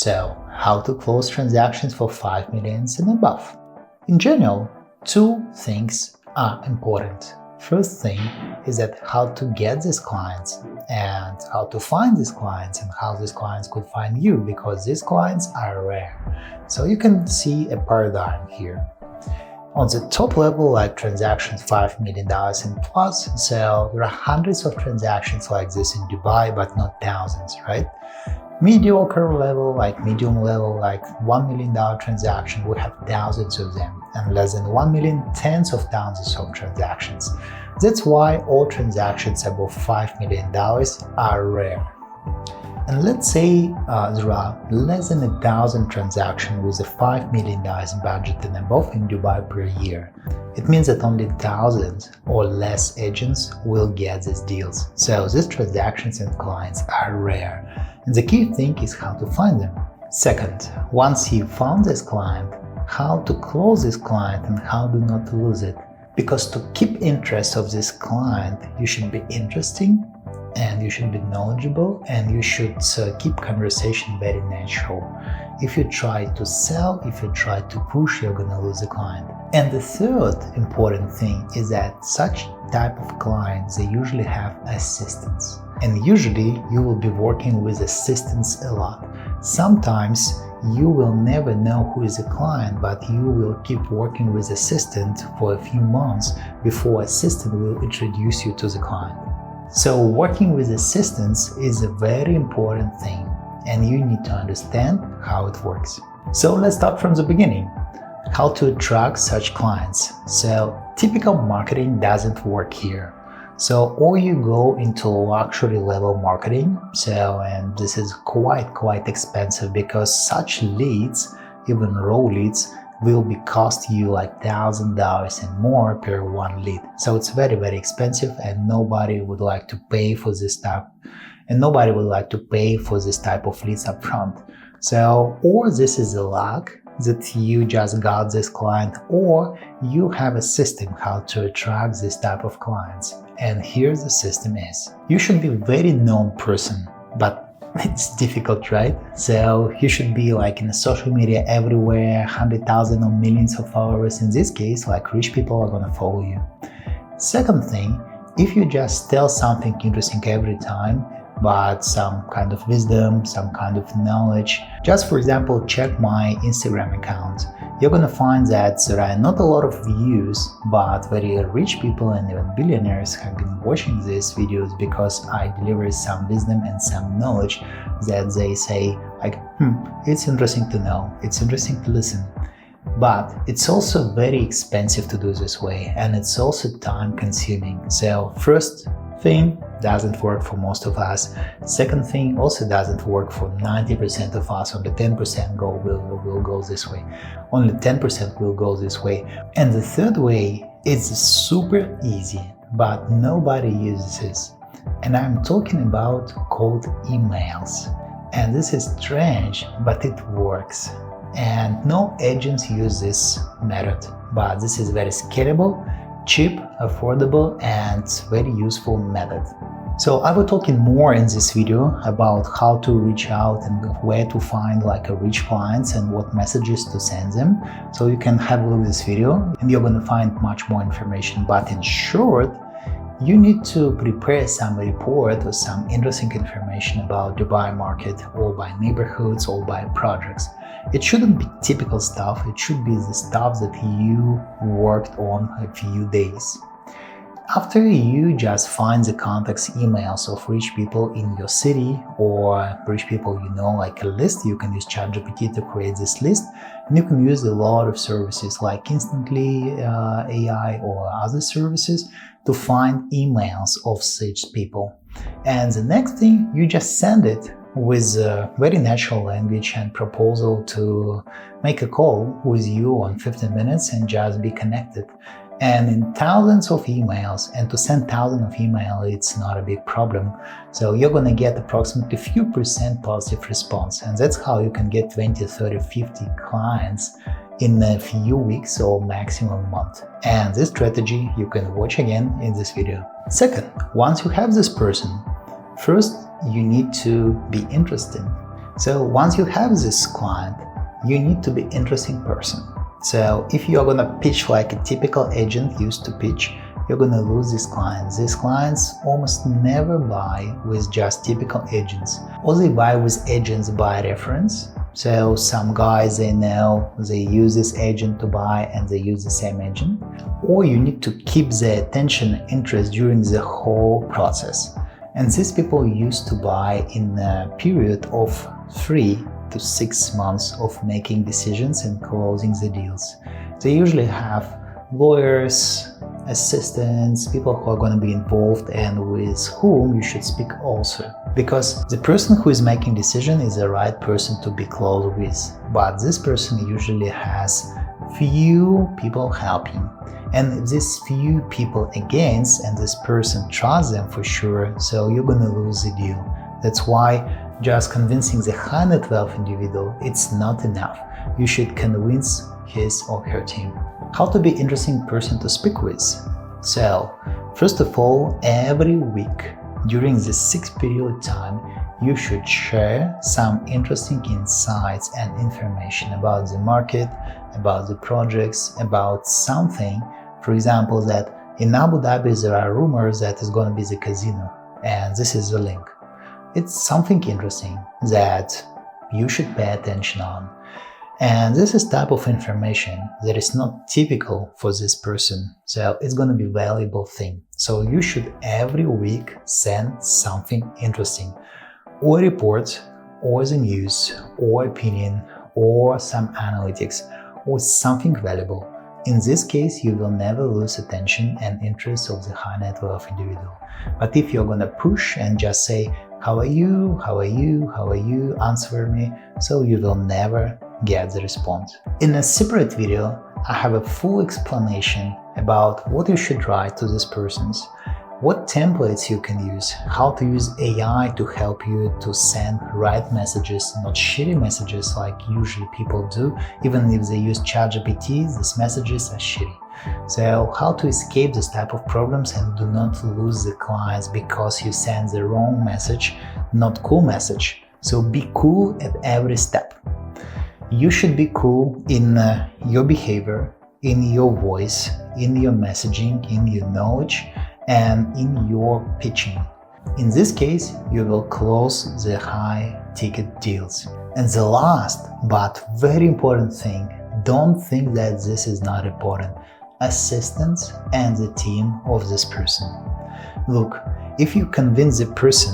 So, how to close transactions for 5 million and above? In general, two things are important. First thing is that how to get these clients and how to find these clients and how these clients could find you, because these clients are rare. So you can see a paradigm here. On the top level, like transactions $5 million and plus, so there are hundreds of transactions like this in Dubai, but not thousands, right? Mediocre level, like medium level, like $1 million transaction, we have thousands of them, and less than 1 million, tens of thousands of transactions. That's why all transactions above $5 million are rare. And let's say there are less than 1,000 transactions with a $5 million budget and above in Dubai per year. It means that only thousands or less agents will get these deals. So these transactions and clients are rare. And the key thing is how to find them. Second, once you found this client, how to close this client and how to not lose it. Because to keep interest of this client, you should be interesting and you should be knowledgeable and you should keep conversation very natural. If you try to sell, if you try to push, you're gonna lose the client. And the third important thing is that such type of clients, they usually have assistants. And usually you will be working with assistants a lot. Sometimes you will never know who is a client, but you will keep working with assistant for a few months before assistant will introduce you to the client. So working with assistants is a very important thing, and you need to understand how it works. So let's start from the beginning. How to attract such clients. So typical marketing doesn't work here. So or you go into luxury level marketing, and this is quite expensive because such leads, even raw leads, will be cost you like $1,000 and more per one lead. So it's very expensive, and nobody would like to pay for this type, of leads up front. So or this is a luck that you just got this client, or you have a system how to attract this type of clients. And here the system is. You should be a very known person, but it's difficult, right? So you should be like in the social media everywhere, 100,000 or millions of followers. In this case, like rich people are gonna follow you. Second thing, if you just tell something interesting every time, but some kind of wisdom, some kind of knowledge. Just for example, check my Instagram account. You're gonna find that there are not a lot of views, but very rich people and even billionaires have been watching these videos because I deliver some wisdom and some knowledge that they say like, it's interesting to know, it's interesting to listen. But it's also very expensive to do this way, and it's also time consuming. So first thing doesn't work for most of us. Second thing also doesn't work for 90% of us. Only 10% will go this way. Only 10% will go this way. And the third way is super easy, but nobody uses this. And I'm talking about cold emails. And this is strange, but it works. And no agents use this method, but this is very scalable, cheap, affordable, and very useful method. So I will talking more in this video about how to reach out and where to find like a rich clients and what messages to send them. So you can have a look at this video and you're gonna find much more information. But in short, you need to prepare some report or some interesting information about Dubai market, or by neighborhoods or by projects. It shouldn't be typical stuff, it should be the stuff that you worked on a few days. After you just find the contacts, emails of rich people in your city or rich people you know, like a list, you can use ChatGPT to create this list, and you can use a lot of services like Instantly AI or other services to find emails of such people. And the next thing, you just send it with a very natural language and proposal to make a call with you on 15 minutes and just be connected. And in thousands of emails, and to send thousands of emails, it's not a big problem. So you're gonna get approximately few percent positive response. And that's how you can get 20, 30, 50 clients in a few weeks or maximum month. And this strategy you can watch again in this video. Second, once you have this person, first you need to be interesting. So once you have this client, you need to be an interesting person. So if you're gonna pitch like a typical agent used to pitch, you're gonna lose these clients. These clients almost never buy with just typical agents, or they buy with agents by reference. So some guys they know they use this agent to buy and they use the same agent. Or you need to keep their attention and interest during the whole process. And these people used to buy in a period of 3 to 6 months of making decisions and closing the deals. They usually have lawyers, assistants, people who are going to be involved and with whom you should speak also. Because the person who is making decision is the right person to be close with. But this person usually has few people helping. And these few people against, and this person trusts them for sure, so you're going to lose the deal. That's why just convincing the high net wealth individual, it's not enough. You should convince his or her team. How to be an interesting person to speak with? So, first of all, every week during this 6 period time, you should share some interesting insights and information about the market, about the projects, about something. For example, that in Abu Dhabi there are rumors that it's going to be the casino, and this is the link. It's something interesting that you should pay attention on. And this is type of information that is not typical for this person, so it's going to be a valuable thing. So you should every week send something interesting, or a report, or the news, or opinion, or some analytics, or something valuable. In this case, you will never lose attention and interest of the high net wealth individual. But if you're gonna push and just say, how are you, how are you, how are you, answer me, so you will never get the response. In a separate video, I have a full explanation about what you should write to these persons, what templates you can use, how to use AI to help you to send right messages, not shitty messages like usually people do. Even if they use ChatGPT, these messages are shitty. So how to escape this type of problems and do not lose the clients because you send the wrong message, not cool message. So be cool at every step. You should be cool in your behavior, in your voice, in your messaging, in your knowledge, and in your pitching. In this case, you will close the high ticket deals. And the last but very important thing, don't think that this is not important. Assistants and the team of this person. Look, if you convince the person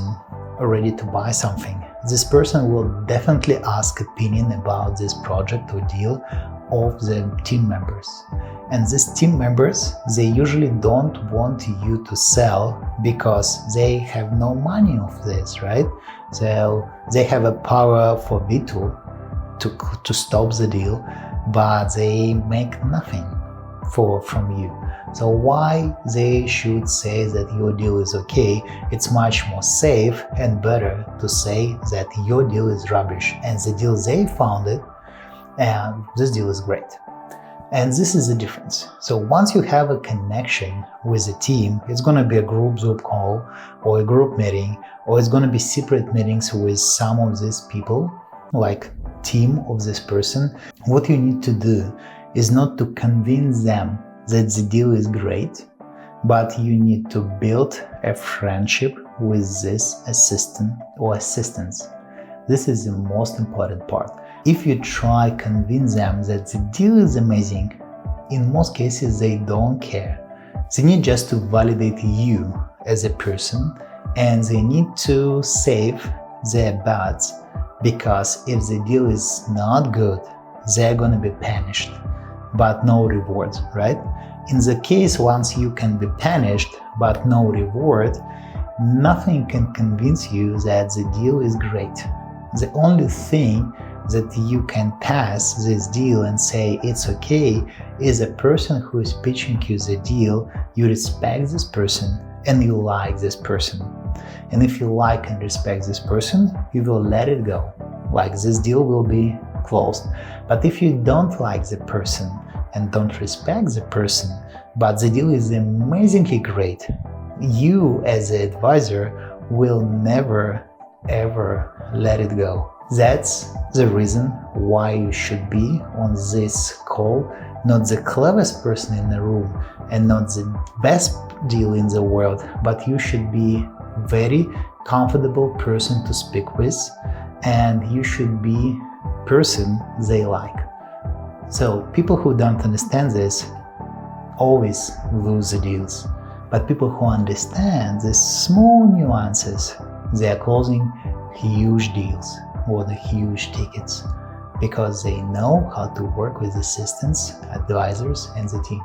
already to buy something, this person will definitely ask opinion about this project or deal of the team members. And these team members, they usually don't want you to sell because they have no money of this, right? So they have a power for veto to stop the deal, but they make nothing from you. So why they should say that your deal is okay? It's much more safe and better to say that your deal is rubbish and the deal they founded, and this deal is great. And this is the difference. So once you have a connection with a team, it's going to be a group Zoom call or a group meeting, or it's going to be separate meetings with some of these people, like team of this person. What you need to do is not to convince them that the deal is great, but you need to build a friendship with this assistant or assistants. This is the most important part. If you try convince them that the deal is amazing, in most cases they don't care. They need just to validate you as a person, and they need to save their bets, because if the deal is not good, they're gonna be punished, but no reward, right? In the case once you can be punished but no reward, nothing can convince you that the deal is great. The only thing that you can pass this deal and say it's okay is a person who is pitching you the deal. You respect this person and you like this person. And if you like and respect this person, you will let it go. Like this deal will be closed. But if you don't like the person and don't respect the person, but the deal is amazingly great, you as an advisor will never ever let it go. That's the reason why you should be on this call, not the cleverest person in the room and not the best deal in the world, but you should be very comfortable person to speak with, and you should be person they like. So people who don't understand this always lose the deals, but people who understand these small nuances, they are closing huge deals or the huge tickets because they know how to work with assistants, advisors, and the team.